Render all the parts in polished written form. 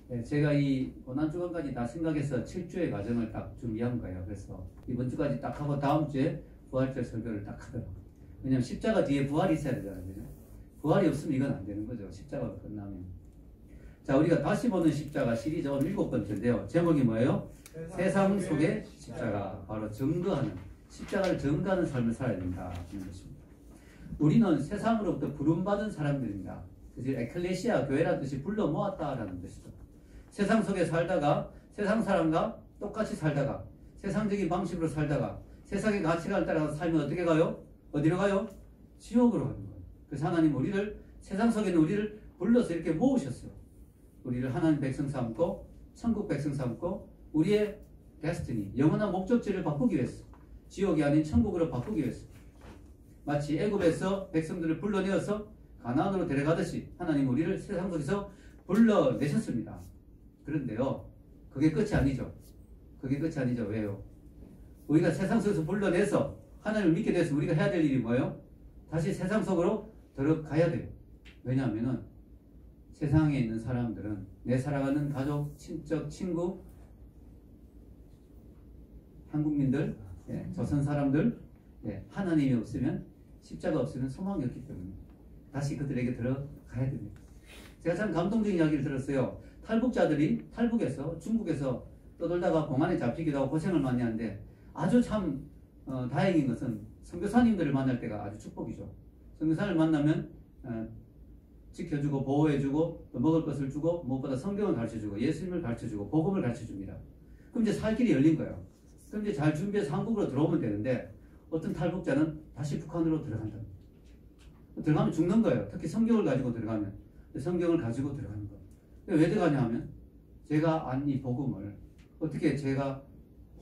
네, 제가 이 고난주간까지 다 생각해서 7주의 과정을 딱 준비한 거예요. 그래서 이번 주까지 딱 하고 다음 주에 부활절 설교를 딱 하더라고요. 왜냐면 십자가 뒤에 부활이 있어야 되잖아요. 그죠? 부활이 없으면 이건 안 되는 거죠. 십자가가 끝나면. 자, 우리가 다시 보는 십자가 시리즈 오늘 7번째인데요. 제목이 뭐예요? 세상 속의 십자가. 바로 증거하는, 십자가를 증거하는 삶을 살아야 된다 하는 것입니다. 우리는 세상으로부터 부름받은 사람들입니다. 그래서 에클레시아, 교회라는 뜻이 불러 모았다라는 뜻이죠. 세상 속에 살다가 세상 사람과 똑같이 살다가 세상적인 방식으로 살다가 세상의 가치관을 따라서 살면 어떻게 가요? 어디로 가요? 지옥으로 가는 거예요. 그래서 하나님 우리를, 세상 속에 있는 우리를 불러서 이렇게 모으셨어요. 우리를 하나님 백성 삼고 천국 백성 삼고 우리의 데스티니, 영원한 목적지를 바꾸기 위해서, 지옥이 아닌 천국으로 바꾸기 위해서, 마치 애굽에서 백성들을 불러내어서 가나안으로 데려가듯이 하나님 우리를 세상 속에서 불러내셨습니다. 그런데요, 그게 끝이 아니죠. 그게 끝이 아니죠. 왜요? 우리가 세상 속에서 불러내서 하나님을 믿게 돼서 우리가 해야 될 일이 뭐예요? 다시 세상 속으로 들어가야 돼요. 왜냐하면은 세상에 있는 사람들은, 내 살아가는 가족, 친척, 친구, 한국민들, 조선 사람들, 하나님이 없으면, 십자가 없으면 소망이 없기 때문에 다시 그들에게 들어가야 됩니다. 제가 참 감동적인 이야기를 들었어요. 탈북자들이 탈북에서 중국에서 떠돌다가 공안에 잡히기도 하고 고생을 많이 하는데, 아주 참 다행인 것은 선교사님들을 만날 때가 아주 축복이죠. 선교사를 만나면 지켜주고 보호해주고 또 먹을 것을 주고 무엇보다 성경을 가르쳐주고 예수님을 가르쳐주고 복음을 가르쳐줍니다. 그럼 이제 살 길이 열린 거예요. 그럼 이제 잘 준비해서 한국으로 들어오면 되는데, 어떤 탈북자는 다시 북한으로 들어간다. 들어가면 죽는 거예요. 특히 성경을 가지고 들어가면. 성경을 가지고 들어가는 거예요. 왜 들어가냐 하면, 제가 안 이 복음을 어떻게 제가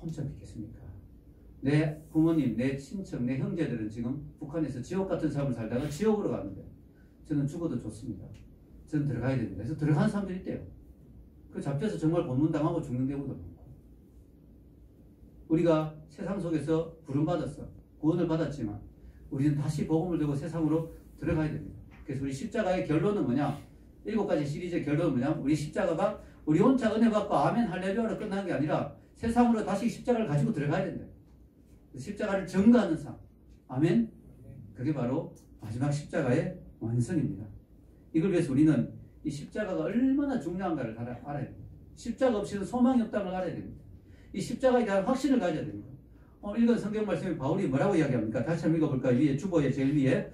혼자 믿겠습니까? 내 부모님, 내 친척, 내 형제들은 지금 북한에서 지옥 같은 삶을 살다가 지옥으로 가는데 저는 죽어도 좋습니다. 저는 들어가야 됩니다. 그래서 들어가는 사람들이 있대요. 그 잡혀서 정말 고문당하고 죽는 경우도 많고. 우리가 세상 속에서 부름받았어. 구원을 받았지만 우리는 다시 복음을 들고 세상으로 들어가야 됩니다. 그래서 우리 십자가의 결론은 뭐냐? 7가지 시리즈의 결론은 뭐냐? 우리 십자가가 우리 혼자 은혜 받고 아멘 할렐루야로 끝나는 게 아니라 세상으로 다시 십자가를 가지고 들어가야 된다. 십자가를 증거하는 삶. 아멘? 그게 바로 마지막 십자가의 완성입니다. 이걸 위해서 우리는 이 십자가가 얼마나 중요한가를 알아야 됩니다. 십자가 없이는 소망이 없다는 걸 알아야 됩니다. 이 십자가에 대한 확신을 가져야 됩니다. 읽은 성경 말씀에 바울이 뭐라고 이야기합니까? 다시 한번 읽어볼까요? 위에 주보에 제일 위에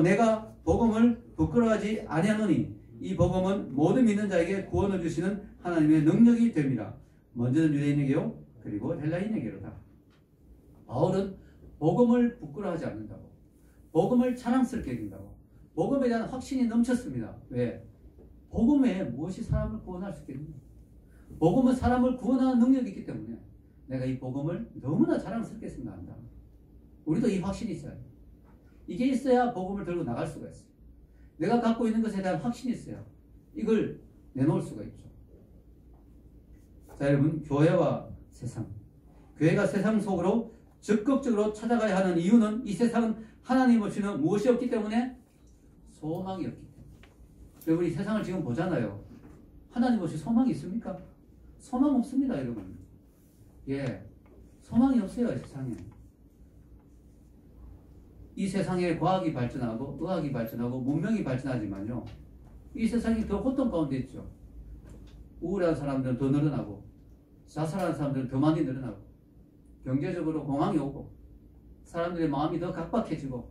내가 복음을 부끄러워하지 아니하노니 이 복음은 모든 믿는 자에게 구원을 주시는 하나님의 능력이 됩니다. 먼저는 유대인에게요, 그리고 헬라인에게로다. 바울은 복음을 부끄러워하지 않는다고, 복음을 자랑스럽게 여긴다고, 복음에 대한 확신이 넘쳤습니다. 왜? 복음에 무엇이 사람을 구원할 수 있겠느냐? 복음은 사람을 구원하는 능력이 있기 때문에 내가 이 복음을 너무나 자랑스럽게 생각한다. 우리도 이 확신이 있어야 돼요. 이게 있어야 복음을 들고 나갈 수가 있어요. 내가 갖고 있는 것에 대한 확신이 있어야 이걸 내놓을 수가 있죠. 자, 여러분, 교회와 세상, 교회가 세상 속으로 적극적으로 찾아가야 하는 이유는, 이 세상은 하나님 없이는 무엇이 없기 때문에? 소망이 없기 때문에. 여러분, 이 세상을 지금 보잖아요. 하나님 없이 소망이 있습니까? 소망 없습니다, 여러분. 소망이 없어요, 이 세상에. 이 세상에 과학이 발전하고 의학이 발전하고 문명이 발전하지만요, 이 세상이 더 고통 가운데 있죠. 우울한 사람들은 더 늘어나고 자살하는 사람들은 더 많이 늘어나고 경제적으로 공황이 오고 사람들의 마음이 더 각박해지고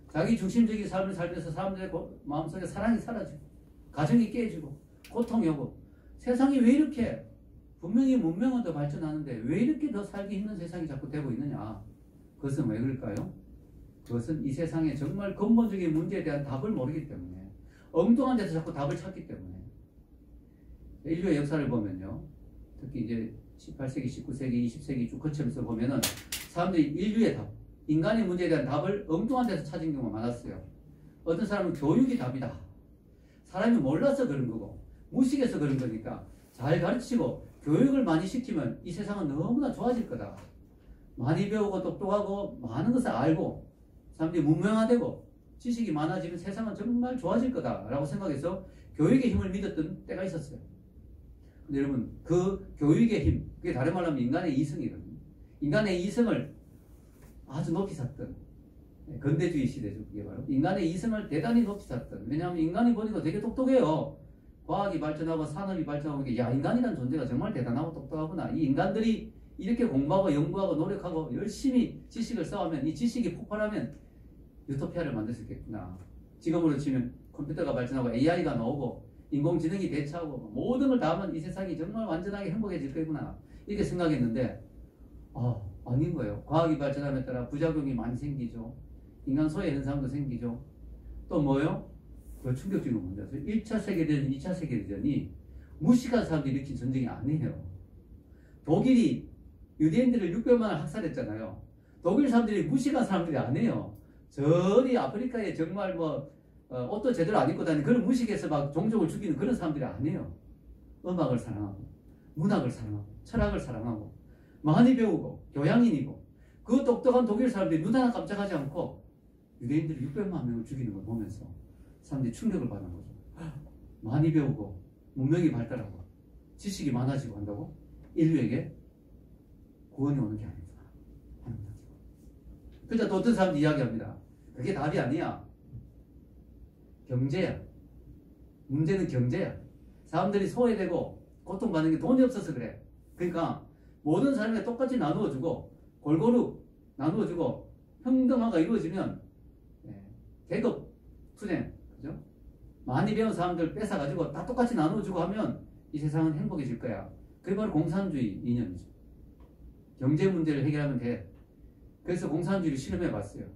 자기 중심적인 삶을 살면서 사람들의 마음속에 사랑이 사라지고 가정이 깨지고 고통이 오고, 세상이 왜 이렇게, 분명히 문명은 더 발전하는데 왜 이렇게 더 살기 힘든 세상이 자꾸 되고 있느냐? 그것은 왜 그럴까요? 그것은 이 세상의 정말 근본적인 문제에 대한 답을 모르기 때문에, 엉뚱한 데서 자꾸 답을 찾기 때문에. 인류의 역사를 보면요, 특히 이제 18세기, 19세기, 20세기 쭉 거치면서 보면은 사람들이 인류의 답, 인간의 문제에 대한 답을 엉뚱한 데서 찾은 경우가 많았어요. 어떤 사람은 교육이 답이다. 사람이 몰라서 그런 거고 무식해서 그런 거니까 잘 가르치고 교육을 많이 시키면 이 세상은 너무나 좋아질 거다. 많이 배우고 똑똑하고 많은 것을 알고 사람들이 문명화되고 지식이 많아지면 세상은 정말 좋아질 거다라고 생각해서 교육의 힘을 믿었던 때가 있었어요. 근데 여러분, 그 교육의 힘, 그게 다른 말로 하면 인간의 이성이거든요. 인간의 이성을 아주 높이 샀던, 근대주의 시대죠. 그게 바로 인간의 이성을 대단히 높이 샀던. 왜냐하면 인간이 보니까 되게 똑똑해요. 과학이 발전하고 산업이 발전하고, 야, 인간이라는 존재가 정말 대단하고 똑똑하구나. 이 인간들이 이렇게 공부하고 연구하고 노력하고 열심히 지식을 쌓으면, 이 지식이 폭발하면 유토피아를 만들 수 있겠구나. 지금으로 치면 컴퓨터가 발전하고 AI가 나오고 인공지능이 대처하고 모든 걸 다 하면 이 세상이 정말 완전하게 행복해질 거구나. 이렇게 생각했는데 아닌 거예요. 과학이 발전함에 따라 부작용이 많이 생기죠. 인간 소외 현상도 생기죠. 또 뭐요? 그 충격적인 건 뭔지 아세요? 1차 세계대전, 2차 세계대전이 무식한 사람들이 일으킨 전쟁이 아니에요. 독일이 유대인들을 600만을 학살했잖아요. 독일 사람들이 무식한 사람들이 아니에요. 저리 아프리카에 정말 옷도 제대로 안 입고 다니는 그런 무식해서 막 종족을 죽이는 그런 사람들이 아니에요. 음악을 사랑하고, 문학을 사랑하고, 철학을 사랑하고, 많이 배우고, 교양인이고, 그 똑똑한 독일 사람들이 눈 하나 깜짝하지 않고 유대인들이 600만 명을 죽이는 걸 보면서 사람들이 충격을 받는 거죠. 많이 배우고, 문명이 발달하고, 지식이 많아지고 한다고 인류에게 구원이 오는 게 아니구나 하는 거죠. 그러니까 또 어떤 사람들이 이야기합니다. 그게 답이 아니야. 경제야. 문제는 경제야. 사람들이 소외되고 고통받는 게 돈이 없어서 그래. 그러니까 모든 사람에게 똑같이 나누어주고 골고루 나누어주고 평등화가 이루어지면 계급 투쟁, 그죠? 많이 배운 사람들 뺏어가지고 다 똑같이 나누어주고 하면 이 세상은 행복해질 거야. 그게 바로 공산주의 이념이죠. 경제 문제를 해결하면 돼. 그래서 공산주의를 실험해봤어요.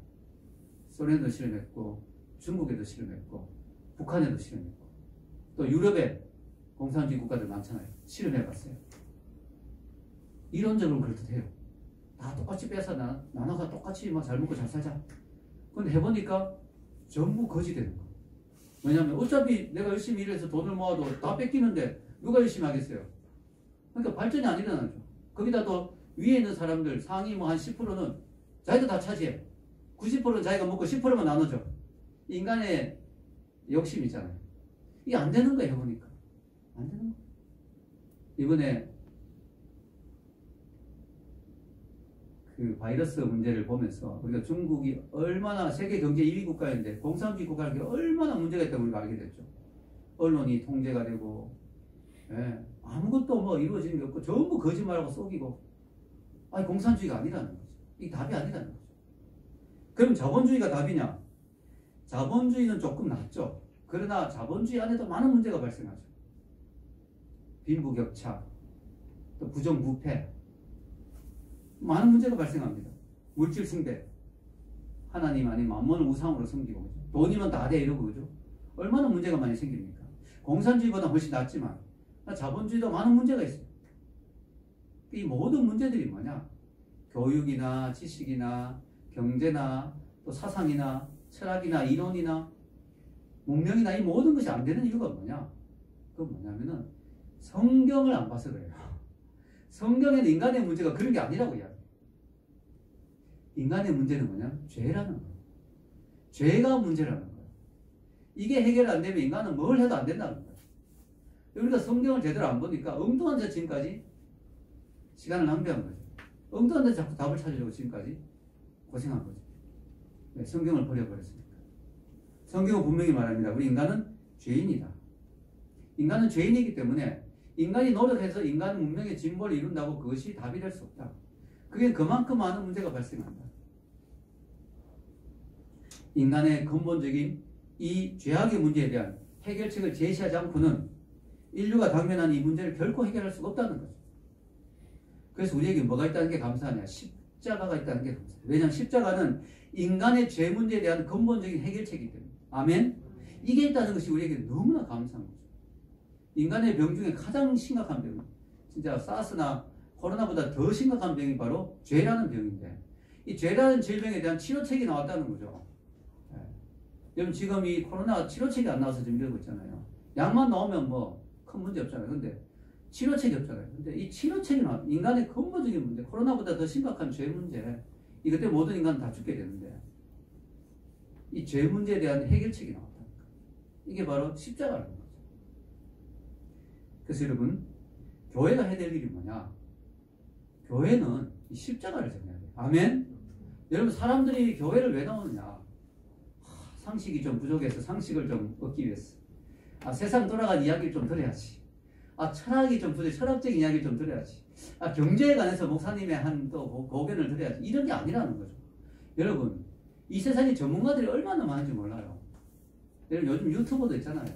소련도 실험했고 중국에도 실험했고 북한에도 실험했고 또 유럽에 공산주의 국가들 많잖아요. 실험해봤어요. 이론적으로 그렇듯해요. 다 똑같이 빼서 나눠가 똑같이 막 잘 먹고 잘 살자. 근데 해보니까 전부 거지 되는 거예요. 왜냐하면 어차피 내가 열심히 일해서 돈을 모아도 다 뺏기는데 누가 열심히 하겠어요. 그러니까 발전이 안 일어나죠. 거기다 또 위에 있는 사람들 상위 한 10%는 자기가 다 차지해. 90%는 자기가 먹고 10%만 나눠줘. 인간의 욕심이 있잖아요. 이게 안 되는 거예요. 해보니까 안 되는 거예요. 이번에 그 바이러스 문제를 보면서 우리가 중국이 얼마나 세계 경제 1위 국가인데 공산주의 국가라는 게 얼마나 문제가 있다고 우리가 알게 됐죠. 언론이 통제가 되고 아무것도 이루어지는 게 없고 전부 거짓말하고 속이고 아니 공산주의가 아니라는 거죠. 이게 답이 아니라는 거죠. 그럼 자본주의가 답이냐? 자본주의는 조금 낫죠. 그러나 자본주의 안에도 많은 문제가 발생하죠. 빈부격차, 또 부정부패, 많은 문제가 발생합니다. 물질 숭배, 하나님 아닌 만몬을 우상으로 섬기고 그죠? 돈이면 다 돼 이러고 그죠? 얼마나 문제가 많이 생깁니까? 공산주의보다 훨씬 낫지만 자본주의도 많은 문제가 있어요. 이 모든 문제들이 뭐냐? 교육이나 지식이나 경제나 또 사상이나 철학이나 이론이나 문명이나 이 모든 것이 안 되는 이유가 뭐냐? 그건 뭐냐면은 성경을 안 봐서 그래요. 성경에는 인간의 문제가 그런 게 아니라고 이야기해요. 인간의 문제는 뭐냐? 죄라는 거예요. 죄가 문제라는 거예요. 이게 해결 안 되면 인간은 뭘 해도 안 된다는 거예요. 우리가 성경을 제대로 안 보니까 엉뚱한 데 지금까지 시간을 낭비한 거죠. 엉뚱한 데 자꾸 답을 찾으려고 지금까지 고생한 거죠. 네, 성경을 버려버렸으니까. 성경은 분명히 말합니다. 우리 인간은 죄인이다. 인간은 죄인이기 때문에 인간이 노력해서 인간 문명의 진보를 이룬다고 그것이 답이 될 수 없다. 그게 그만큼 많은 문제가 발생한다. 인간의 근본적인 이 죄악의 문제에 대한 해결책을 제시하지 않고는 인류가 당면한 이 문제를 결코 해결할 수가 없다는 거죠. 그래서 우리에게 뭐가 있다는 게 감사하냐? 십자가가 있다는 게 감사해요. 왜냐하면 십자가는 인간의 죄 문제에 대한 근본적인 해결책이기 때문에. 아멘? 이게 있다는 것이 우리에게 너무나 감사한 거죠. 인간의 병 중에 가장 심각한 병, 진짜 사스나 코로나보다 더 심각한 병이 바로 죄라는 병인데 이 죄라는 질병에 대한 치료책이 나왔다는 거죠. 여러분 지금 이 코로나 치료책이 안 나와서 지금 이러고 있잖아요. 약만 나오면 큰 문제 없잖아요. 근데 치료책이 없잖아요. 근데 이 치료책이 나와 인간의 근본적인 문제, 코로나보다 더 심각한 죄 문제, 이것 때문에 모든 인간은 다 죽게 되는데 이 죄 문제에 대한 해결책이 나왔다니까. 이게 바로 십자가라는 거죠. 그래서 여러분 교회가 해야 될 일이 뭐냐? 교회는 이 십자가를 전해야 돼요. 아멘? 여러분, 사람들이 교회를 왜 나오느냐? 상식이 좀 부족해서 상식을 좀 얻기 위해서. 세상 돌아간 이야기를 좀 들어야지. 철학이 좀 부족해, 철학적인 이야기를 좀 들어야지. 경제에 관해서 목사님의 한 또 고견을 들어야지. 이런 게 아니라는 거죠. 여러분, 이 세상에 전문가들이 얼마나 많은지 몰라요. 여러분, 요즘 유튜버도 있잖아요.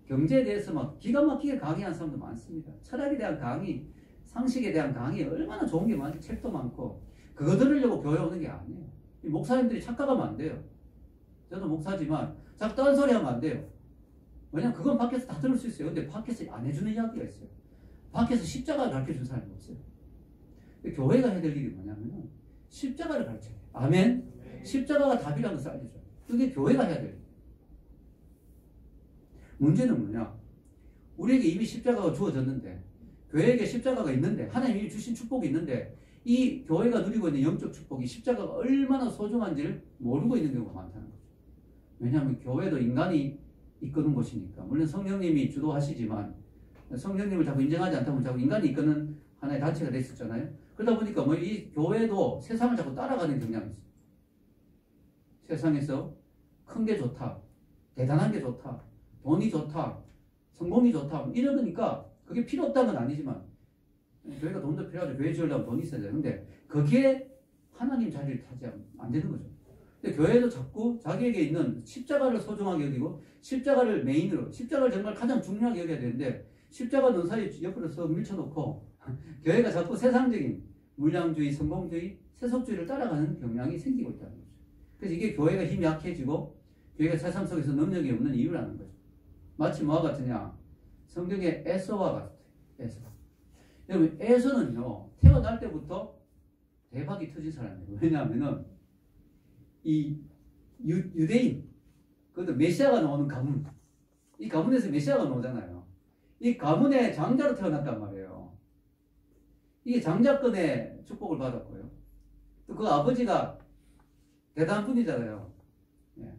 경제에 대해서 막 기가 막히게 강의하는 사람도 많습니다. 철학에 대한 강의, 상식에 대한 강의 얼마나 좋은 게 많지. 책도 많고. 그거 들으려고 교회 오는 게 아니에요. 목사님들이 착각하면 안 돼요. 저도 목사지만 자꾸 딴소리 하면 안 돼요. 왜냐면 그건 밖에서 다 들을 수 있어요. 근데 밖에서 안 해주는 이야기가 있어요. 밖에서 십자가를 가르쳐준 사람이 없어요. 교회가 해야 될 일이 뭐냐면 십자가를 가르쳐야 돼요. 아멘? 십자가가 답이라는 것을 알려줘요. 그게 교회가 해야 돼요. 문제는 뭐냐? 우리에게 이미 십자가가 주어졌는데, 교회에게 십자가가 있는데, 하나님이 주신 축복이 있는데, 이 교회가 누리고 있는 영적 축복이 십자가가 얼마나 소중한지를 모르고 있는 경우가 많다는 거죠. 왜냐하면 교회도 인간이 이끄는 곳이니까. 물론 성령님이 주도하시지만 성령님을 자꾸 인정하지 않다면 자꾸 인간이 이끄는 하나의 단체가 됐었잖아요. 그러다 보니까 뭐 이 교회도 세상을 자꾸 따라가는 경향이 있어요. 세상에서 큰 게 좋다, 대단한 게 좋다, 돈이 좋다, 성공이 좋다, 이러니까 그게 필요 없다는 건 아니지만 교회가 돈도 필요하죠. 교회 지으려면 돈이 있어야 되는데 거기에 하나님 자리를 차지하면 안 되는 거죠. 근데 교회도 자꾸 자기에게 있는 십자가를 소중하게 여기고 십자가를 메인으로, 십자가를 정말 가장 중요하게 여겨야 되는데 십자가 논 사이에 옆으로 서 밀쳐놓고 교회가 자꾸 세상적인 물량주의, 성공주의, 세속주의를 따라가는 경향이 생기고 있다는 거죠. 그래서 이게 교회가 힘이 약해지고 교회가 세상 속에서 능력이 없는 이유라는 거죠. 마치 뭐와 같으냐? 성경의 에서와 같아요. 에서. 여러분, 에서는요, 태어날 때부터 대박이 터진 사람이에요. 왜냐하면은 이 유대인, 그것도 메시아가 나오는 가문, 이 가문에서 메시아가 나오잖아요. 이 가문의 장자로 태어났단 말이에요. 이게 장자권의 축복을 받았고요. 또 그 아버지가 대단한 분이잖아요. 예.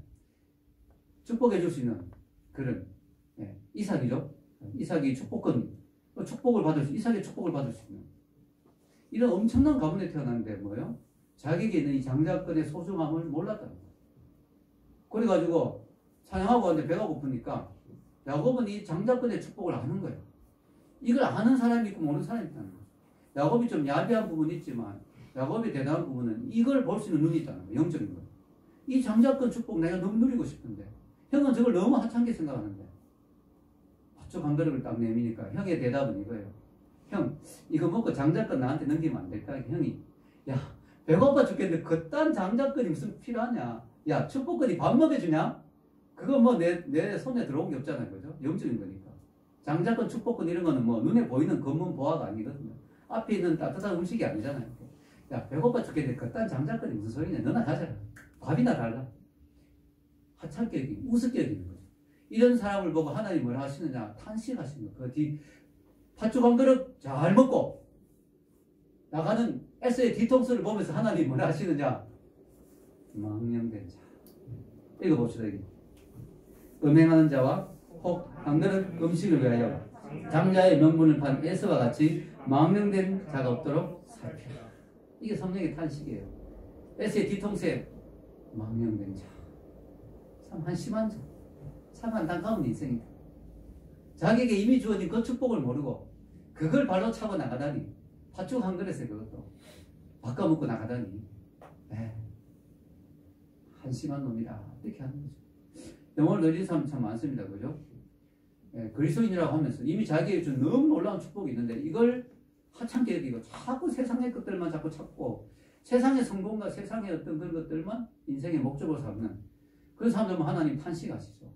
축복해 줄 수 있는 그런, 예. 이삭이죠. 이삭이 축복을 받을 수, 이삭의 축복을 받을 수 있는 이런 엄청난 가문에 태어났는데 뭐예요? 자기에게 있는 이 장자권의 소중함을 몰랐다는 거예요. 그래가지고 사냥하고 왔는데 배가 고프니까 야곱은 이 장자권의 축복을 아는 거예요. 이걸 아는 사람이 있고 모르는 사람이 있다는 거예요. 야곱이 좀 야비한 부분이 있지만 야곱의 대단한 부분은 이걸 볼 수 있는 눈이 있다는 거예요. 영적인 거예요. 이 장자권 축복 내가 너무 누리고 싶은데 형은 저걸 너무 하찮게 생각하는데 팥죽 한 그릇을 딱 내미니까 형의 대답은 이거예요. 형, 이거 먹고 장자권 나한테 넘기면 안 될까? 형이, 야, 배고파 죽겠는데 그딴 장자권이 무슨 필요하냐? 야, 축복권이 밥 먹여주냐? 그거 뭐 내 손에 들어온 게 없잖아요. 그죠? 영적인 거니까. 장자권, 축복권 이런 거는 뭐 눈에 보이는 검은 보화가 아니거든요. 앞에 있는 따뜻한 음식이 아니잖아요. 야, 배고파 죽겠는데 그딴 장자권이 무슨 소리냐? 너나 가져라. 밥이나 달라. 하찮게 여기는, 우습게 여기는 거죠. 이런 사람을 보고 하나님이 뭘 하시느냐? 탄식하시는 거예요. 팥죽 한 그릇 잘 먹고 나가는 에서의 뒤통수를 보면서 하나님이 뭘 하시느냐? 망령된 자. 읽어봅시다. 여기. 음행하는 자와 혹 한 그릇 음식을 위하여 장자의 명분을 판 에서와 같이 망령된 자가 없도록 살펴라. 이게 성령의 탄식이에요. 에서의 뒤통수에 망령된 자. 참 한심한 자. 참 안타까운 인생이다. 자기에게 이미 주어진 그 축복을 모르고 그걸 발로 차고 나가다니, 팥죽 한 그릇에 그것도 바꿔먹고 나가다니, 한심한 놈이다. 이렇게 하는 거죠. 영혼을 누리는 사람 참 많습니다. 그죠? 그리스도인이라고 하면서 이미 자기에게 준 너무 놀라운 축복이 있는데 이걸 하찮게 여기고 자꾸 세상의 것들만 자꾸 찾고 세상의 성공과 세상의 어떤 그런 것들만 인생의 목적으로 삼는 그런 사람들은 하나님 탄식하시죠.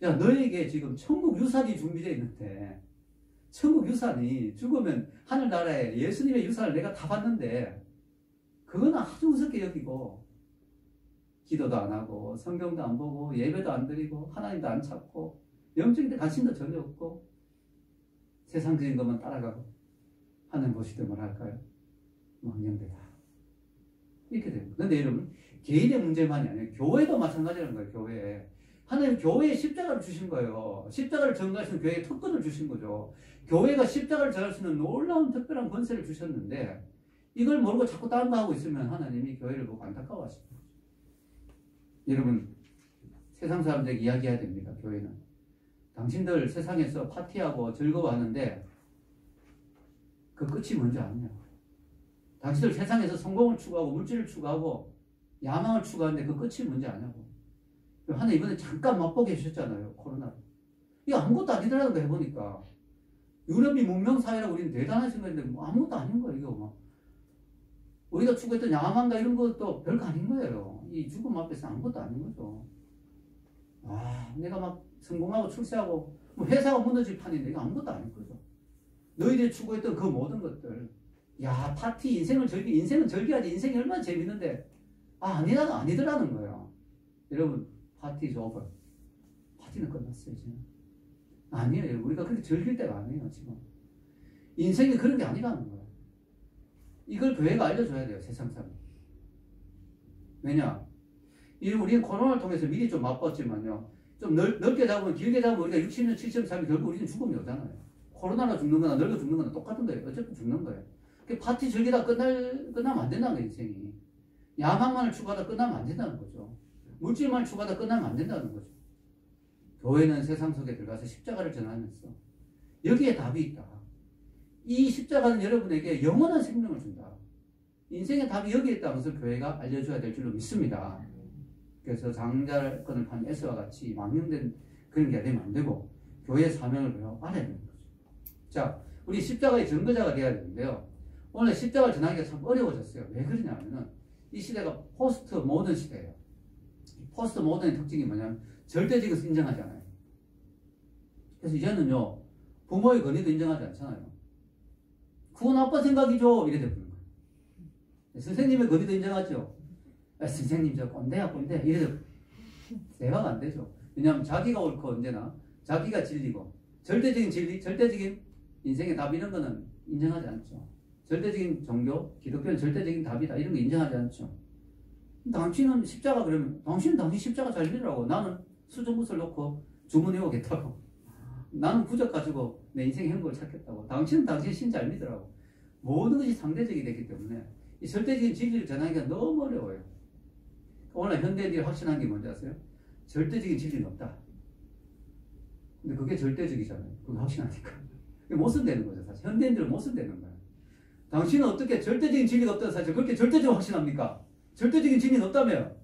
야, 너에게 지금 천국 유산이 준비되어 있는데 천국 유산이 죽으면 하늘나라에 예수님의 유산을 내가 다 받는데 그건 아주 우습게 여기고 기도도 안 하고 성경도 안 보고 예배도 안 드리고 하나님도 안 찾고 영적인 데 관심도 전혀 없고 세상적인 것만 따라가고 하는 것이들 뭐랄까요? 망령되다. 이렇게 됩니다. 그런데 여러분, 개인의 문제만이 아니에요. 교회도 마찬가지라는 거예요. 교회. 하나님 교회에 십자가를 주신 거예요. 십자가를 전가할 수 있는 교회에 특권을 주신 거죠. 교회가 십자가를 전할 수 있는 놀라운 특별한 권세를 주셨는데 이걸 모르고 자꾸 다른 거 하고 있으면 하나님이 교회를 보고 안타까워하십니다. 여러분, 세상 사람들에게 이야기해야 됩니다. 교회는 당신들 세상에서 파티하고 즐거워하는데 그 끝이 뭔지 아느냐. 당신들 세상에서 성공을 추구하고 물질을 추구하고 야망을 추구하는데 그 끝이 뭔지 아냐고. 하나님 이번에 잠깐 맛보게 해주셨잖아요. 코로나. 이거 아무것도 아니더라는 거 해보니까. 유럽이 문명사회라고 우리는 대단하신 건데 뭐 아무것도 아닌 거예요. 이거 막. 우리가 추구했던 야망과 이런 것도 별거 아닌 거예요. 이 죽음 앞에서 아무것도 아닌 거죠. 아, 내가 막 성공하고 출세하고 뭐 회사가 무너질 판인데 이거 아무것도 아닌 거죠. 너희들이 추구했던 그 모든 것들. 야, 파티, 인생은 즐겨야지. 인생이 얼마나 재밌는데. 아, 아니더라는 거예요. 여러분, 파티 is over. 파티는 끝났어요, 지금. 아니에요. 우리가 그렇게 즐길 때가 아니에요, 지금. 인생이 그런 게 아니라는 거예요. 이걸 교회가 알려줘야 돼요, 세상 사람. 왜냐? 우리는 코로나를 통해서 미리 좀 맛봤지만요. 좀 넓게 잡으면, 길게 잡으면 우리가 60년, 70년 살면 결국 우리는 죽음이 오잖아요. 코로나로 죽는 거나 늙어 죽는 거나 똑같은 거예요. 어쨌든 죽는 거예요. 파티 즐기다 끝나면 안 된다는 거예요, 인생이. 야망만을 추구하다 끝나면 안 된다는 거죠. 물질만을 추구하다 끝나면 안 된다는 거죠. 교회는 세상 속에 들어가서 십자가를 전하면서 여기에 답이 있다. 이 십자가는 여러분에게 영원한 생명을 준다. 인생의 답이 여기에 있다는 것을 교회가 알려줘야 될 줄로 믿습니다. 그래서 장자권을 판 에스와 같이 망령된 그런 게 되면 안 되고 교회의 사명을 배워 알아야 되는 거죠. 자, 우리 십자가의 증거자가 되어야 되는데요. 오늘 십자가를 전하기가 참 어려워졌어요. 왜 그러냐면은 이 시대가 포스트 모던 시대예요. 포스트 모던의 특징이 뭐냐면 절대적인 것을 인정하지 않아요. 그래서 이제는요, 부모의 권위도 인정하지 않잖아요. 그건 아빠 생각이죠. 이래 되는 거예요. 선생님의 권위도 인정하죠. 선생님 저 꼰대야 꼰대. 이래 되고 대화가 안 되죠. 왜냐하면 자기가 옳고 언제나 자기가 진리고 절대적인 진리, 절대적인 인생의 답 이런 거는 인정하지 않죠. 절대적인 종교, 기독교는 절대적인 답이다. 이런 거 인정하지 않죠. 당신은 십자가 그러면 당신 십자가 잘 믿으라고. 나는 수정구슬 놓고 주문 외우겠다고. 나는 부적 가지고 내 인생의 행복을 찾겠다고. 당신은 당신 신 잘 믿으라고. 모든 것이 상대적이 되기 때문에 이 절대적인 진리를 전하기가 너무 어려워요. 오늘 현대인들이 확신한 게 뭔지 아세요? 절대적인 진리는 없다. 근데 그게 절대적이잖아요. 그거 확신하니까. 그게 못 쓴다는 거죠, 사실. 현대인들은 못 쓴다는 거예요. 당신은 어떻게 절대적인 진리가 없다는 사실 그렇게 절대적으로 확신합니까? 절대적인 진리는 없다며요.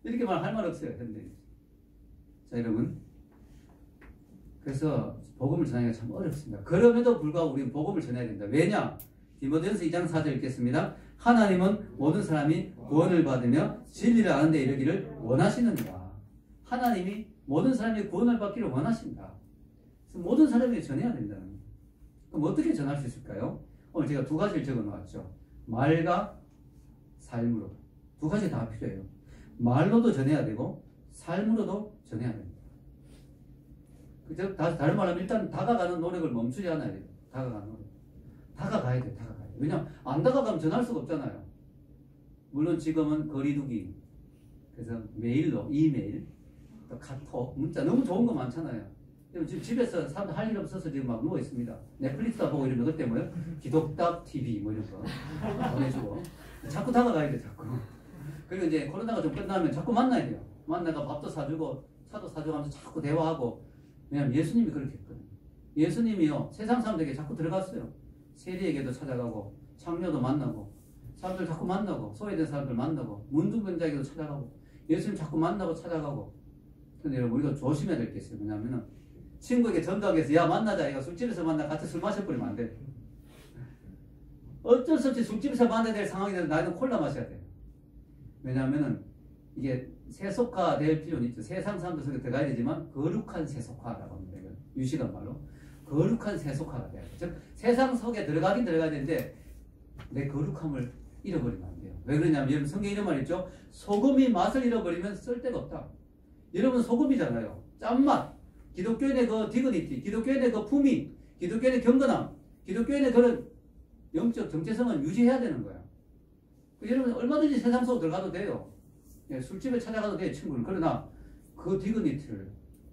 이렇게 할 말 없어요, 현대인. 자, 여러분. 그래서 복음을 전하기가 참 어렵습니다. 그럼에도 불구하고 우리는 복음을 전해야 된다. 왜냐? 디모데전서 2장 4절 읽겠습니다. 하나님은 모든 사람이 구원을 받으며 진리를 아는 데 이르기를 원하시느니라. 하나님이 모든 사람이 구원을 받기를 원하신다. 그래서 모든 사람에게 전해야 된다는 거예요. 그럼 어떻게 전할 수 있을까요? 오늘 제가 두 가지를 적어 놓았죠. 말과 삶으로. 두 가지 다 필요해요. 말로도 전해야 되고 삶으로도 전해야 됩니다. 그죠? 다른 말로 하면 일단 다가가는 노력을 멈추지 않아야 돼요. 다가가는 노력. 다가가야 돼요. 다가가야 돼요. 왜냐하면 안 다가가면 전할 수가 없잖아요. 물론 지금은 거리두기. 그래서 메일로, 이메일, 또 카톡, 문자 너무 좋은 거 많잖아요. 지금 집에서 사람들 할 일 없어서 지금 막 누워 있습니다. 넷플릭스도 보고 이러면 그때 뭐요? 기독답 TV 뭐 이런 거 보내주고 자꾸 다가가야 돼 자꾸. 그리고 이제 코로나가 좀 끝나면 자꾸 만나야 돼요. 만나가 밥도 사주고 차도 사주고 하면서 자꾸 대화하고. 왜냐면 예수님이 그렇게 했거든요. 예수님이요 세상 사람들에게 자꾸 들어갔어요. 세리에게도 찾아가고 창녀도 만나고 사람들 자꾸 만나고 소외된 사람들 만나고 문둥병자에게도 찾아가고 예수님 자꾸 만나고 찾아가고. 근데 여러분 우리가 조심해야 될 게 있어요. 뭐냐면은 친구에게 전도하기 위해서 야 만나자 이거 술집에서 만나 같이 술 마셔버리면 안 돼. 어쩔 수 없이 술집에서 만나야 될 상황이 되면 나는 콜라 마셔야 돼요. 왜냐하면은 이게 세속화될 필요는 있죠. 세상 사람들 속에 들어가야 되지만 거룩한 세속화라고 합니다. 유식한 말로 거룩한 세속화가 돼야 돼요. 즉 세상 속에 들어가긴 들어가야 되는데 내 거룩함을 잃어버리면 안 돼요. 왜 그러냐면 여러분 성경에 이런 말 있죠. 소금이 맛을 잃어버리면 쓸데가 없다. 여러분 소금이잖아요. 짠맛. 기독교인의 그 디그니티, 기독교인의 그 품위, 기독교인의 경건함, 기독교인의 그런 영적 정체성은 유지해야 되는 거야. 여러분 얼마든지 세상 속으로 들어가도 돼요. 예, 술집에 찾아가도 돼요, 친구는. 그러나 그 그 디그니티를.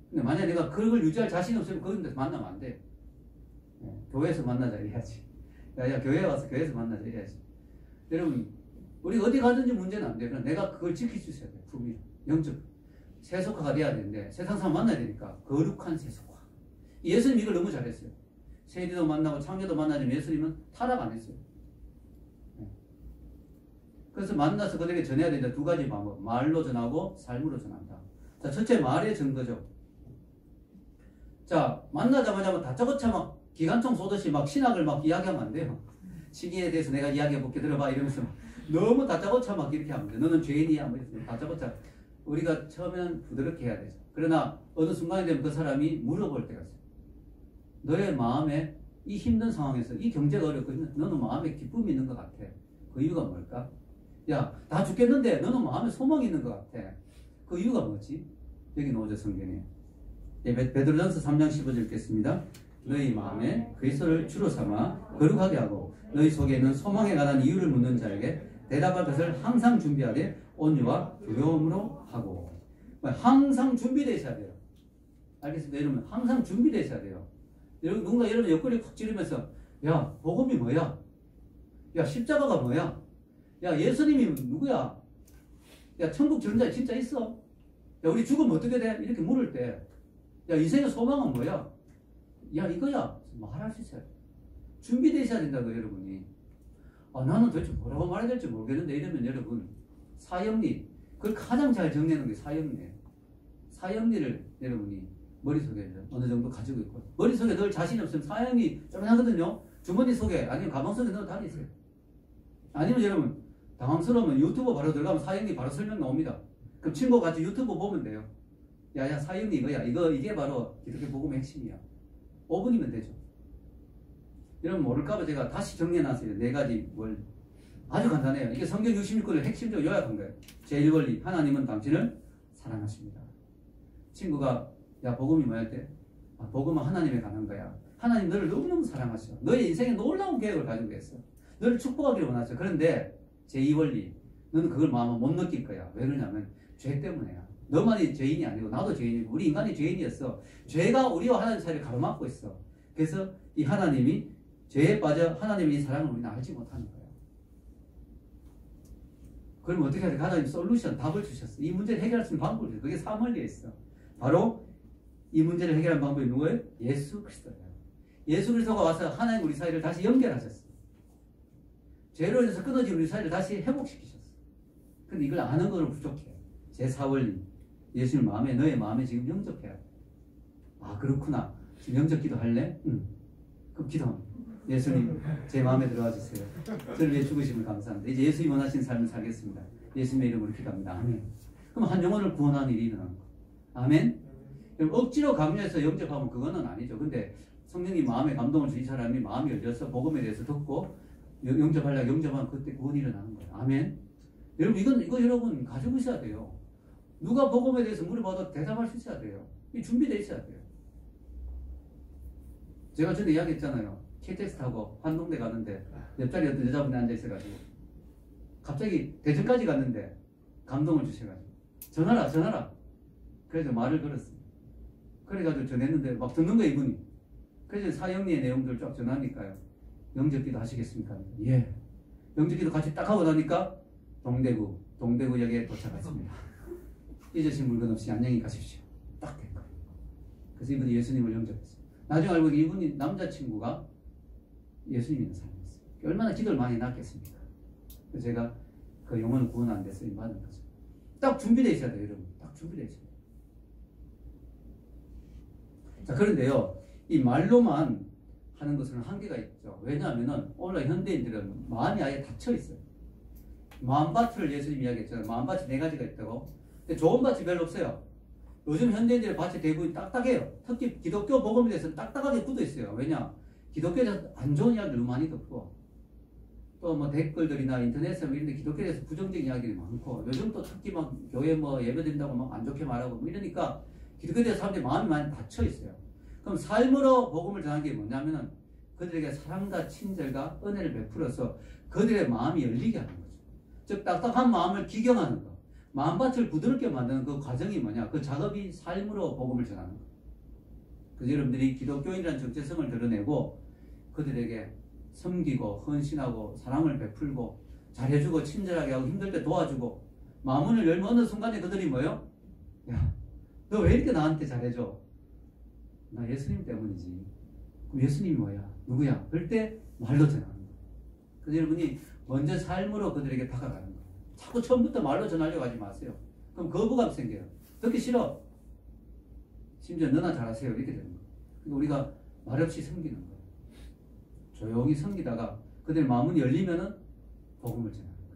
근데 만약에 내가 그걸 유지할 자신이 없으면 그런 데서 만나면 안 돼. 교회에서 만나자 이래야지. 야, 교회에 와서 교회에서 만나자 이래야지. 여러분, 우리 어디 가든지 문제는 안 돼. 그럼 내가 그걸 지킬 수 있어야 돼. 품위. 영적. 세속화가 돼야 되는데 세상 사람 만나야 되니까 거룩한 세속화. 예수님 이걸 너무 잘했어요. 세리도 만나고 창조도 만나지만 예수님은 타락 안 했어요. 그래서 만나서 그들에게 전해야 되는 두 가지 방법. 말로 전하고 삶으로 전한다. 자, 첫째 말의 증거죠. 자, 만나자마자 다짜고짜 막 기관총 쏘듯이 막 신학을 막 이야기하면 안 돼요. 시기에 대해서 내가 이야기해볼게 들어봐 이러면서 너무 다짜고짜 막 이렇게 하면 돼. 너는 죄인이야 뭐 이렇게 다짜고짜. 우리가 처음에는 부드럽게 해야 되죠. 그러나 어느 순간이 되면 그 사람이 물어볼 때가 있어요. 너의 마음에 이 힘든 상황에서 이 경제가 어렵거든. 너는 마음에 기쁨이 있는 것 같아. 그 이유가 뭘까? 야, 다 죽겠는데 너는 마음에 소망이 있는 것 같아. 그 이유가 뭐지? 여기 나오죠, 성경에. 베드로전서 3장 15절 읽겠습니다. 너희 마음에 그리스도를 주로 삼아 거룩하게 하고 너희 속에 있는 소망에 관한 이유를 묻는 자에게 대답할 것을 항상 준비하되 온유와 두려움으로 하고. 항상 준비되어 있어야 돼요. 알겠습니다. 여러분, 항상 준비되어 있어야 돼요. 누군가 여러분 옆구리 콕 찌르면서 야, 복음이 뭐야? 야, 십자가가 뭐야? 야, 예수님이 누구야? 야, 천국 전자 진짜 있어? 야, 우리 죽으면 어떻게 돼? 이렇게 물을 때 야, 인생의 소망은 뭐야? 야, 이거야. 말할 수 있어요. 준비되어 있어야 된다고, 여러분이. 아, 나는 도대체 뭐라고 말해야 될지 모르겠는데 이러면 여러분, 사형리. 그걸 가장 잘 정리하는 게 사형리예요. 사형리를 여러분이 머릿속에 어느 정도 가지고 있고, 머릿속에 늘 자신이 없으면 사형리 쩌면하거든요. 주머니 속에 아니면 가방 속에 넣어 다니세요. 아니면 여러분 당황스러우면 유튜브 바로 들어가면 사형리 바로 설명 나옵니다. 그럼 친구가 같이 유튜브 보면 돼요. 야, 사형리 이거야. 이게 바로 기독교 복음의 핵심이야. 5분이면 되죠. 여러분 모를까봐 제가 다시 정리해놨어요. 4가지 뭘. 아주 간단해요. 이게 성경 66권을 핵심적으로 요약한 거예요. 제1원리, 하나님은 당신을 사랑하십니다. 친구가 야, 복음이 뭐야 할 때? 아, 복음은 하나님에 관한 거야. 하나님 너를 너무너무 사랑하셔. 너의 인생에 놀라운 계획을 가지고 있어. 너를 축복하기를 원하셔. 그런데 제2원리, 너는 그걸 마음에 못 느낄 거야. 왜 그러냐면 죄 때문에야. 너만이 죄인이 아니고 나도 죄인이고 우리 인간이 죄인이었어. 죄가 우리와 하나님 사이를 가로막고 있어. 그래서 이 하나님이 죄에 빠져 하나님의 이 사랑을 우리는 알지 못하는 거야. 그럼 어떻게 해야 돼? 하나님 솔루션, 답을 주셨어. 이 문제를 해결할 수 있는 방법을 주셨어. 그게 사무엘리에 있어. 바로 이 문제를 해결한 방법이 누구예요? 예수 그리스도예요. 예수 그리스도가 와서 하나님 우리 사이를 다시 연결하셨어. 죄로 인해서 끊어진 우리 사이를 다시 회복시키셨어. 근데 이걸 아는 것은 부족해. 제4원리. 예수님 마음에, 너의 마음에 지금 영접해야 돼. 아, 그렇구나. 지금 영접 기도할래? 응. 그럼 기도합니다. 예수님, 제 마음에 들어와 주세요. 저를 위해 죽으심을 감사합니다. 이제 예수님 원하시는 삶을 살겠습니다. 예수님의 이름으로 기도합니다. 아멘. 그럼 한 영혼을 구원하는 일이 일어나는 거예요. 아멘. 그럼 억지로 강요해서 영접하면 그거는 아니죠. 근데 성령님 마음에 감동을 주신 사람이 마음이 열려서 복음에 대해서 듣고 영접하려고 영접하면 그때 구원이 일어나는 거예요. 아멘. 여러분, 이거 여러분 가지고 있어야 돼요. 누가 복음에 대해서 물어봐도 대답할 수 있어야 돼요. 이 준비되어 있어야 돼요. 제가 전에 이야기했잖아요. KTX 타고 한동대 가는데 옆자리에 어떤 여자분이 앉아있어가지고 갑자기 대전까지 갔는데 감동을 주셔가지고 전화라 그래서 말을 걸었어요. 그래가지고 전했는데 막 듣는 거예요, 이분이. 그래서 사형리의 내용들을 쫙 전하니까요. 영접기도 하시겠습니까? 예. 영접기도 같이 딱 하고 나니까 동대구역에 도착했습니다. 잊으신 물건 없이 안녕히 가십시오. 딱 된 거예요. 그래서 이분이 예수님을 영접했어요. 나중에 알고 보니 이분이 남자친구가 예수님 있는 사람이었어요. 얼마나 기도를 많이 났겠습니까? 그래서 제가 그 영혼을 구원하는 데 쓰임 받은 거죠. 딱 준비되어 있어야 돼요, 여러분. 딱 준비되어 있어야 돼요. 자, 그런데요, 이 말로만 하는 것은 한계가 있죠. 왜냐하면 오늘 현대인들은 마음이 아예 닫혀 있어요. 마음밭을 예수님 이야기했잖아요. 마음밭이 4가지가 있다고. 근데 좋은 밭이 별로 없어요. 요즘 현대인들의 밭이 대부분 딱딱해요. 특히 기독교 복음에 대해서는 딱딱하게 굳어 있어요. 왜냐? 기독교에 대해서 안 좋은 이야기를 많이 듣고 또 뭐 댓글들이나 인터넷에 이런 데 기독교에 대해서 부정적인 이야기들이 많고 요즘 또 특히 막 교회 뭐 예배드린다고 막 안 좋게 말하고 뭐 이러니까 기독교에 대해서 사람들이 마음이 많이 닫혀 있어요. 그럼 삶으로 복음을 전하는 게 뭐냐면은 그들에게 사랑과 친절과 은혜를 베풀어서 그들의 마음이 열리게 하는 거죠. 즉 딱딱한 마음을 기경하는 거. 마음밭을 부드럽게 만드는 그 과정이 뭐냐? 그 작업이 삶으로 복음을 전하는 거예요. 그래서 여러분들이 기독교인이라는 정체성을 드러내고 그들에게 섬기고 헌신하고 사랑을 베풀고 잘해주고 친절하게 하고 힘들 때 도와주고 마음을 열면 어느 순간에 그들이 뭐예요? 야, 너 왜 이렇게 나한테 잘해줘? 나 예수님 때문이지. 그럼 예수님이 뭐야? 누구야? 그럴 때 말로 전하는 거예요. 그래서 여러분이 먼저 삶으로 그들에게 다가가는 거예요. 자꾸 처음부터 말로 전하려고 하지 마세요. 그럼 거부감 생겨요. 듣기 싫어. 심지어 너나 잘하세요. 이렇게 되는 거예요. 그러니까 우리가 말없이 섬기는 거예요. 조용히 섬기다가 그들의 마음은 열리면은 복음을 전하는 거예요.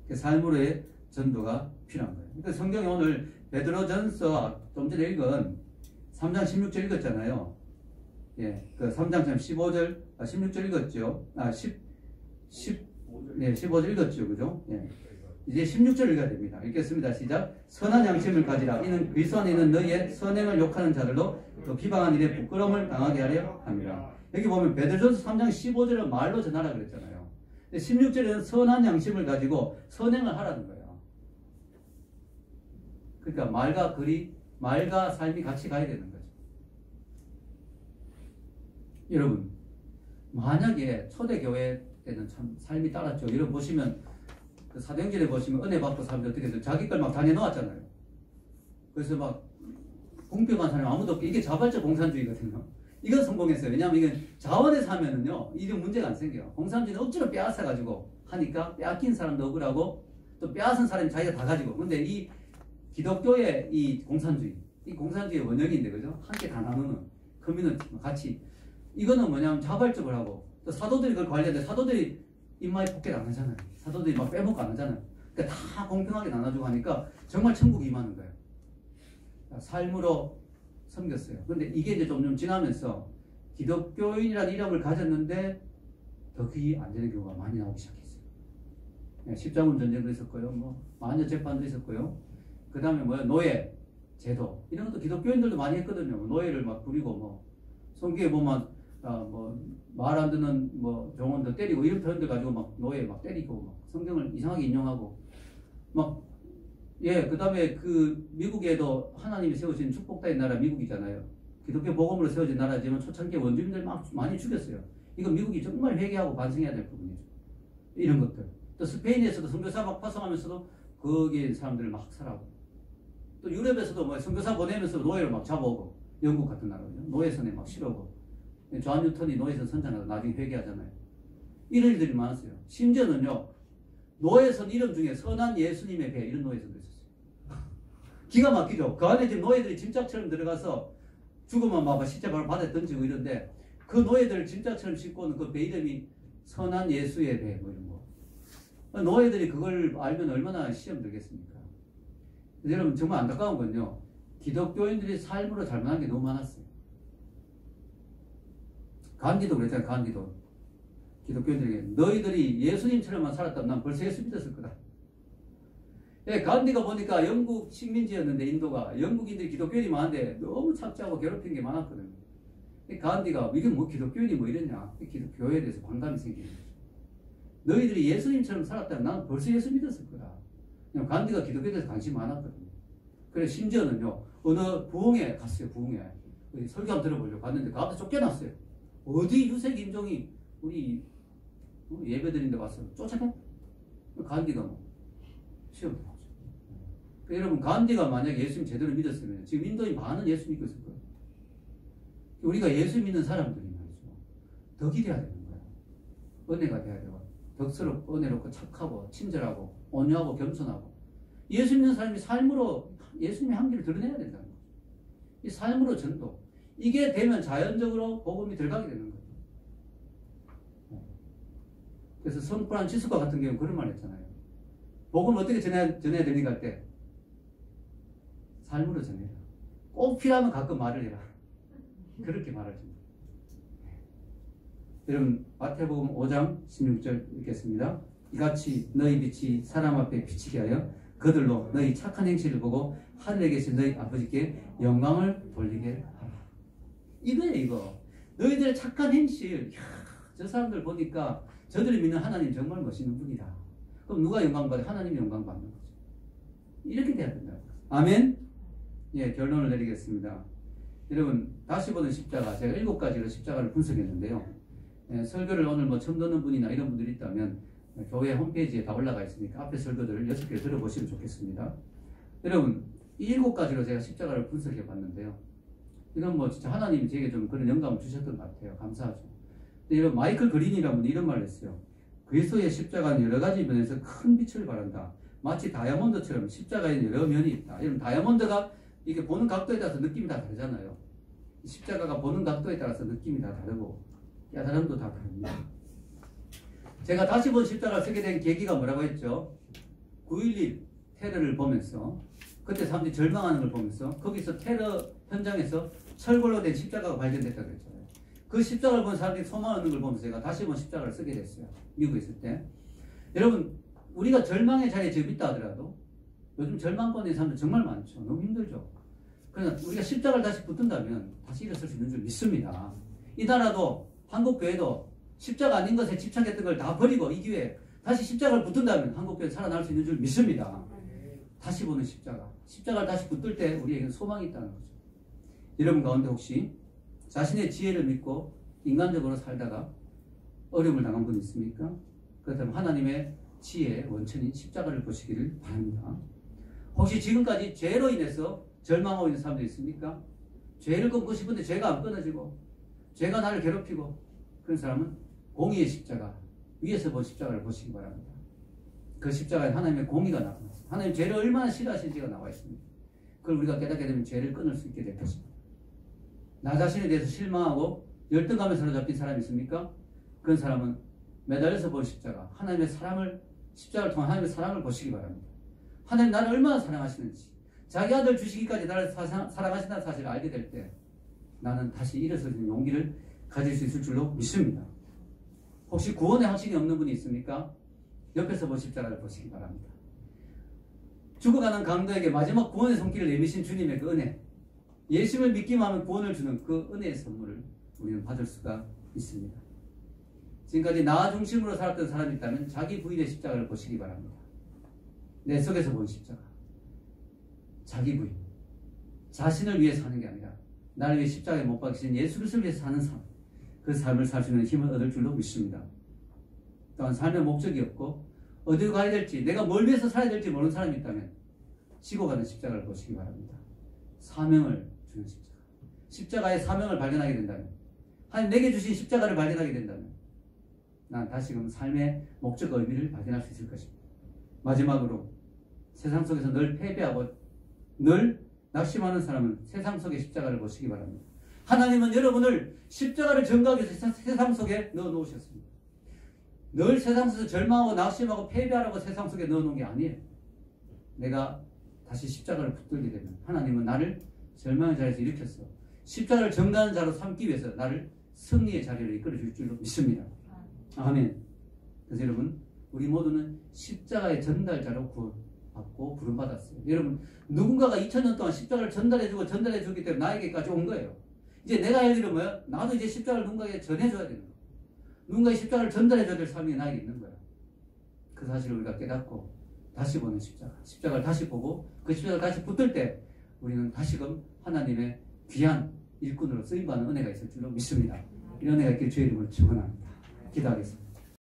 그 삶으로의 전도가 필요한 거예요. 그러니까 성경에 오늘 베드로전서 좀 전에 읽은 3장 16절 읽었잖아요. 예, 그 3장 15절, 16절 읽었죠. 15절 읽었죠. 그죠? 예. 이제 16절 읽어야 됩니다. 읽겠습니다. 시작. 선한 양심을 가지라. 이는 그리스도 안에 있는 너희의 선행을 욕하는 자들로 또 비방한 일에 부끄러움을 당하게 하려 합니다. 여기 보면 베드로전서 3장 15절은 말로 전하라 그랬잖아요. 16절에는 선한 양심을 가지고 선행을 하라는 거예요. 그러니까 말과 삶이 같이 가야 되는 거죠. 여러분, 만약에 초대교회 때는 참 삶이 따랐죠. 여러분 보시면 그 사도행전에 보시면 은혜 받고 사람들 어떻게 해서 자기 걸 막 다 내놓았잖아요. 그래서 막 공평한 사람이 아무도 없게 이게 자발적 공산주의거든요. 이건 성공했어요. 왜냐하면 이건 자원에서 하면은요 이런 문제가 안 생겨요. 공산주의는 억지로 빼앗아가지고 하니까 빼앗긴 사람도 억울하고 또 빼앗은 사람이 자기가 다 가지고. 근데 이 기독교의 이 공산주의의 원형인데 그죠? 함께 다 나누는 커뮤니티 같이 이거는 뭐냐면 자발적으로 하고 또 사도들이 그걸 관리하는데 사도들이 입마에 포켓 안 하잖아요. 사도들이 막 빼먹고 안 하잖아요. 그러니까 다 공평하게 나눠주고 하니까 정말 천국이 임하는 거예요. 삶으로 섬겼어요. 근데 이게 이제 좀 지나면서 기독교인이라는 이름을 가졌는데 더 귀 안 되는 경우가 많이 나오기 시작했어요. 십자군 전쟁도 있었고요. 뭐 마녀 재판도 있었고요. 그 다음에 노예 제도 이런 것도 기독교인들도 많이 했거든요. 노예를 막 부리고 뭐 성경에 보면 말 안 듣는 종원도 때리고 이런 표현들 가지고 막 노예 막 때리고 막 성경을 이상하게 인용하고 그 다음에 그 미국에도 하나님이 세우신 축복된 나라 미국이잖아요. 기독교 복음으로 세워진 나라지만 초창기 원주민들 막 많이 죽였어요. 이건 미국이 정말 회개하고 반성해야 될 부분이죠. 이런 것들. 또 스페인에서도 선교사 막 파송하면서도 거기에 사람들을 막 학살하고 또 유럽에서도 선교사 보내면서 노예를 막 잡아오고 영국 같은 나라거든요. 노예선에 막 실어오고 존 뉴턴이 노예선 선전하다 나중에 회개하잖아요. 이런 일들이 많았어요. 심지어는요 노예선 이름 중에 선한 예수님의 배 이런 노예선도 있었어요. 기가 막히죠. 그 안에 지금 노예들이 짐짝처럼 들어가서 죽으면 막 십자가를 바다에 던지고 이런데 그 노예들을 짐짝처럼 싣고는 그 배 이름이 선한 예수의 배 뭐 이런 거. 노예들이 그걸 알면 얼마나 시험 들겠습니까? 여러분 정말 안타까운 건요. 기독교인들이 삶으로 잘못한 게 너무 많았어요. 간디도 그랬잖아요. 간디도. 기독교인들에게 너희들이 예수님처럼만 살았다면 난 벌써 예수 믿었을 거다. 간디가 보니까 영국 식민지였는데 인도가 영국인들이 기독교인이 많은데 너무 착취하고 괴롭힌 게 많았거든요. 간디가 이게 뭐 기독교인이 뭐 이랬냐. 기독교에 대해서 반감이 생기는 거죠. 너희들이 예수님처럼 살았다면 난 벌써 예수 믿었을 거다. 간디가 기독교에 대해서 관심이 많았거든요. 그래서 심지어는요 어느 부흥회 갔어요. 부흥회 설교 한번 들어보려고 갔는데 그 앞에 쫓겨났어요. 어디 유색 인종이 우리 예배 드린데 와서 쫓아내? 간디가 시험 들어오죠. 여러분 간디가 만약에 예수님 제대로 믿었으면 지금 인도인 반은 예수 믿고 있을 거예요. 우리가 예수 믿는 사람들이 말이죠. 덕이 돼야 되는 거예요. 은혜가 돼야 되고 덕스럽고 은혜롭고 착하고 친절하고 온유하고 겸손하고 예수 믿는 사람이 삶으로 예수님의 향기를 드러내야 된다는 거죠. 이 삶으로 전도 이게 되면 자연적으로 복음이 들어가게 되는 거예요. 그래서 성 프란치스코 같은 경우는 그런 말 했잖아요. 복음을 어떻게 전해야 됩니까 할 때 삶으로 전해라. 꼭 필요하면 가끔 말을 해라. 그렇게 말을 줍니다. 여러분 마태복음 5장 16절 읽겠습니다. 이같이 너희 빛이 사람 앞에 비치게 하여 그들로 너희 착한 행실을 보고 하늘에 계신 너희 아버지께 영광을 돌리게 하라. 이거예요 이거. 너희들의 착한 행실. 저 사람들 보니까 저들이 믿는 하나님 정말 멋있는 분이다. 그럼 누가 영광 받아요? 하나님이 영광 받는 거죠. 이렇게 돼야 된다. 아멘? 예, 결론을 내리겠습니다. 여러분, 다시 보는 십자가, 제가 7가지로 십자가를 분석했는데요. 예, 설교를 오늘 뭐 처음 듣는 분이나 이런 분들이 있다면 교회 홈페이지에 다 올라가 있으니까 앞에 설교들을 6개 들어보시면 좋겠습니다. 여러분, 이 7가지로 제가 십자가를 분석해 봤는데요. 이건 뭐 진짜 하나님이 제게 좀 그런 영감을 주셨던 것 같아요. 감사하죠. 근데 이런 마이클 그린이라는 분이 이런 말을 했어요. 그리스도의 십자가는 여러 가지 면에서 큰 빛을 발한다. 마치 다이아몬드처럼 십자가에는 여러 면이 있다. 이런 다이아몬드가 이게 보는 각도에 따라서 느낌이 다 다르잖아요. 십자가가 보는 각도에 따라서 느낌이 다 다르고 깨달음도 다 다릅니다. 제가 다시 본 십자가를 쓰게 된 계기가 뭐라고 했죠? 9.11 테러를 보면서 그때 사람들이 절망하는 걸 보면서 거기서 테러 현장에서 철골로 된 십자가가 발견됐다고 했잖아요. 그 십자가를 본 사람들이 소망을 얻는 걸 보면서 제가 다시 본 십자가를 쓰게 됐어요. 미국에 있을 때. 여러분, 우리가 절망의 자리에 지금 있다 하더라도 요즘 절망권에 있는 사람들 정말 많죠. 너무 힘들죠. 그러나 우리가 십자가를 다시 붙든다면 다시 일어설 수 있는 줄 믿습니다. 이 나라도 한국교회도 십자가 아닌 것에 집착했던 걸 다 버리고 이 기회에 다시 십자가를 붙든다면 한국교회 살아날 수 있는 줄 믿습니다. 다시 보는 십자가. 십자가를 다시 붙들 때 우리에게는 소망이 있다는 거죠. 여러분 가운데 혹시 자신의 지혜를 믿고 인간적으로 살다가 어려움을 당한 분 있습니까? 그렇다면 하나님의 지혜의 원천인 십자가를 보시기를 바랍니다. 혹시 지금까지 죄로 인해서 절망하고 있는 사람도 있습니까? 죄를 끊고 싶은데 죄가 안 끊어지고 죄가 나를 괴롭히고 그런 사람은 공의의 십자가 위에서 본 십자가를 보시기 바랍니다. 그 십자가에 하나님의 공의가 나타났습니다. 하나님 죄를 얼마나 싫어하시는지가 나와 있습니다. 그걸 우리가 깨닫게 되면 죄를 끊을 수 있게 될 것입니다. 나 자신에 대해서 실망하고 열등감에 사로잡힌 사람이 있습니까? 그런 사람은 매달려서 본 십자가, 하나님의 사랑을, 십자가를 통한 하나님의 사랑을 보시기 바랍니다. 하나님 나를 얼마나 사랑하시는지, 자기 아들 주시기까지 나를 사랑하신다는 사실을 알게 될 때 나는 다시 일어설 수 있는 용기를 가질 수 있을 줄로 믿습니다. 혹시 구원의 확신이 없는 분이 있습니까? 옆에서 본 십자가를 보시기 바랍니다. 죽어가는 강도에게 마지막 구원의 손길을 내미신 주님의 그 은혜, 예수를 믿기만 하면 구원을 주는 그 은혜의 선물을 우리는 받을 수가 있습니다. 지금까지 나 중심으로 살았던 사람이 있다면 자기 부인의 십자가를 보시기 바랍니다. 내 속에서 본 십자가, 자기 부인, 자신을 위해 사는 게 아니라 나를 위해 십자가에 못 박히신 예수 그리스도를 위해서 사는 삶, 그 삶을 살 수 있는 힘을 얻을 줄로 믿습니다. 또한 삶의 목적이 없고 어디로 가야 될지, 내가 뭘 위해서 살아야 될지 모르는 사람이 있다면 지고 가는 십자가를 보시기 바랍니다. 사명을 주는 십자가, 십자가의 사명을 발견하게 된다면, 하나님 내게 주신 십자가를 발견하게 된다면 난 다시금 삶의 목적과 의미를 발견할 수 있을 것입니다. 마지막으로 세상 속에서 늘 패배하고 늘 낙심하는 사람은 세상 속의 십자가를 보시기 바랍니다. 하나님은 여러분을 십자가를 전가하기 위해서 세상 속에 넣어놓으셨습니다. 늘 세상 속에서 절망하고 낙심하고 패배하라고 세상 속에 넣어놓은 게 아니에요. 내가 다시 십자가를 붙들게 되면 하나님은 나를 절망의 자리에서 일으켰어 십자가를 전가하는 자로 삼기 위해서 나를 승리의 자리를 이끌어 줄 줄로 믿습니다. 아멘. 그래서 여러분, 우리 모두는 십자가의 전달자로 구원받고 부름받았어요. 여러분, 누군가가 2000년 동안 십자가를 전달해주고 전달해주기 때문에 나에게까지 온 거예요. 이제 내가 할 일은 뭐야? 나도 이제 십자가를 누군가에게 전해줘야 되는 거야. 누군가의 십자가를 전달해줘야 될 삶이 나에게 있는 거야. 그 사실을 우리가 깨닫고 다시 보는 십자가, 십자가를 다시 보고 그 십자가를 다시 붙들 때 우리는 다시금 하나님의 귀한 일꾼으로 쓰임받는 은혜가 있을 줄로 믿습니다. 이 은혜가 있길 주의 이름으로 축원합니다. 기도하겠습니다.